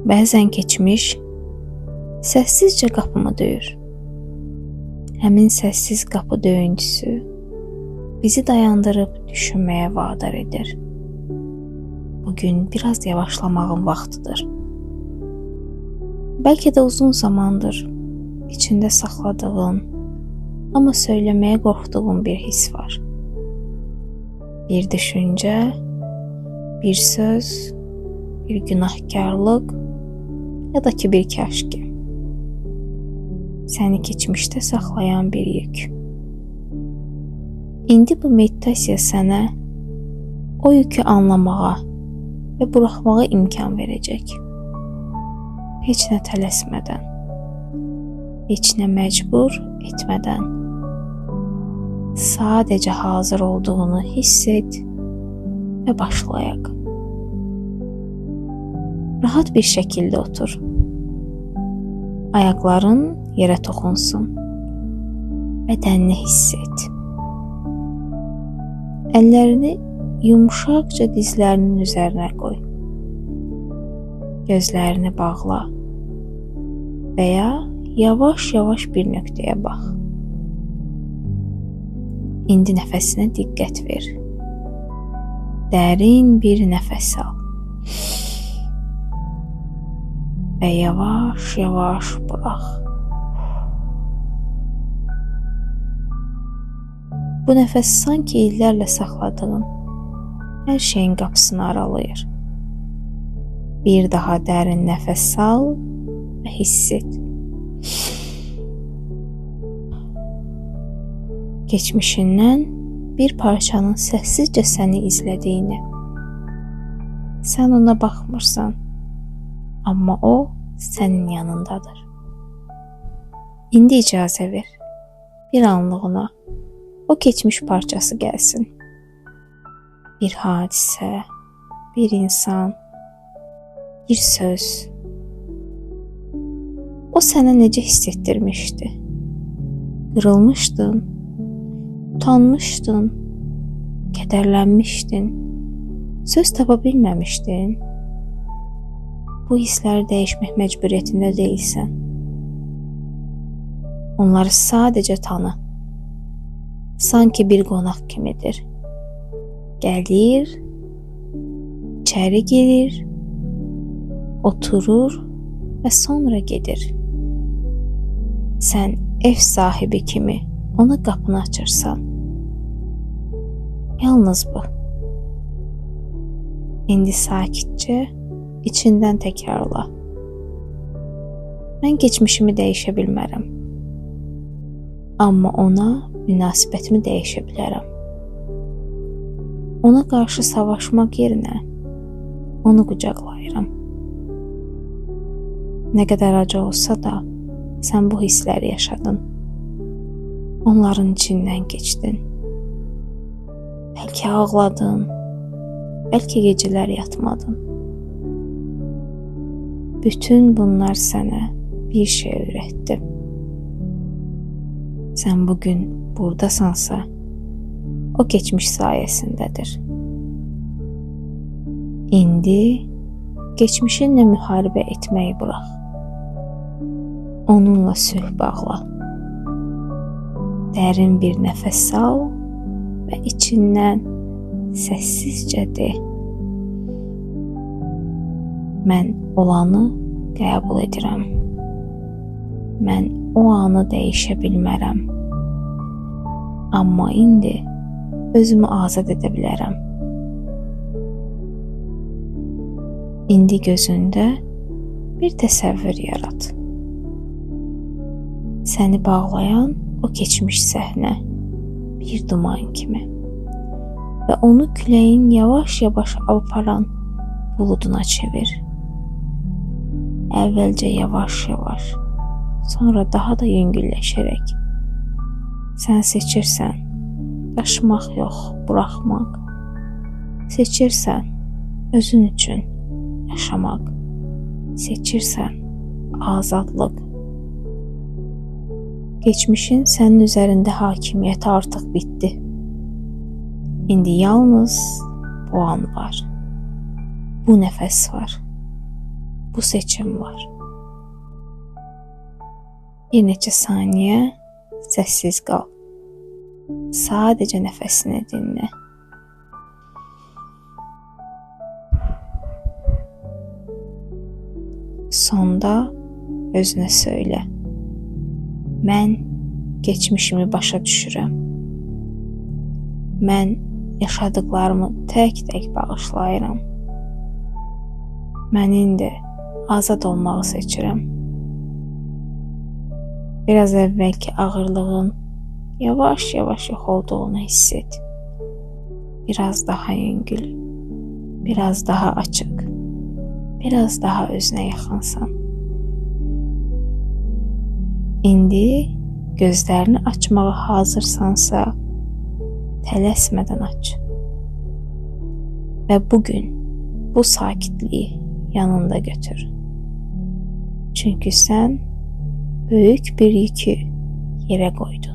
Bəzən keçmiş səssizcə qapımı döyür. Həmin səssiz qapı döyüntüsü bizi dayandırıb düşünməyə vadar edir. Bugün biraz yavaşlamağın vaxtıdır. Bəlkə də uzun zamandır içində saxladığın, amma söyləməyə qorxduğun bir his var. Bir düşüncə, bir söz, bir günahkarlıq ya da ki bir kəşki. Səni keçmişdə saxlayan bir yük. İndi bu meditasiya sənə o yükü anlamağa və buraxmağa imkan verəcək. Heç nə tələsmədən, heç nə məcbur etmədən, sadəcə hazır olduğunu hiss et və başlayaq. Rahat bir şəkildə otur. Ayaqların yerə toxunsun. Bədənini hiss et. Əllərini yumşaqca dizlərinin üzərinə qoy. Gözlərini bağla və ya yavaş-yavaş bir nöqtəyə bax. İndi nəfəsinə diqqət ver. Dərin bir nəfəs al. Və yavaş-yavaş burax. Bu nəfəs sanki illərlə saxladığın hər şeyin qapısını aralayır. Bir daha dərin nəfəs al və hiss et. Keçmişindən bir parçanın səssizcə səni izlədiyini. Sən ona baxmırsan, amma o sənin yanındadır. İndi icazə ver, bir anlığına o keçmiş parçası gəlsin. Bir hadisə, bir insan, bir söz. O sənə necə hiss etdirmişdi? Qırılmışdın, utanmışdın, kədərlənmişdin, söz tapa bilməmişdin. Bu hissləri dəyişmək məcburiyyətində deyilsən. Onları sadəcə tanı. Sanki bir qonaq kimidir. Gəlir, içəri girir, oturur və sonra gedir. Sən ev sahibi kimi ona qapını açırsan. Yalnız bu. İndi sakitcə içindən təkrarla. Mən keçmişimi dəyişə bilmərəm. Amma ona münasibətimi dəyişə bilərəm. Ona qarşı savaşmaq yerinə onu qucaqlayıram. Nə qədər acı olsa da sən bu hissləri yaşadın. Onların içindən keçdin. Bəlkə ağladın, bəlkə gecələr yatmadın. Bütün bunlar sənə bir şey öyrətdi. Sən bugün buradasansa, o keçmiş sayəsindədir. İndi keçmişinlə müharibə etməyi burax. Onunla sülh bağla. Dərin bir nəfəs al və içindən səssizcə de. Mən olanı qəbul edirəm. Mən o anı dəyişə bilmərəm. Amma indi özümü azad edə bilərəm. İndi gözündə bir təsəvvür yarat. Səni bağlayan o keçmiş səhnə bir duman kimi və onu küləyin yavaş-yavaş aparan buluduna çevir. Əvvəlcə yavaş-yavaş, sonra daha da yüngülləşərək. Sən seçirsən, daşımaq yox, buraxmaq. Seçirsən, özün üçün yaşamaq. Seçirsən, azadlıq. Keçmişin sənin üzərində hakimiyyəti artıq bitdi. İndi yalnız bu an var. Bu nəfəs var. bu seçim var. Bir neçə saniyə səssiz qal. Sadəcə nəfəsini dinlə. Sonda özünə söylə. Mən keçmişimi başa düşürəm. Mən yaşadıklarımı tək-tək bağışlayıram. Mən indi azad olmağı seçirəm. Biraz əvvəlki ağırlığın yavaş-yavaş yox olduğunu hiss et. Biraz daha yüngül, biraz daha açıq, biraz daha özünə yaxınsan. İndi gözlərini açmağa hazırsansa, tələsmədən aç. Və bugün bu sakitliyi yanında götür. Çünki sən böyük bir yükü yerə qoydun.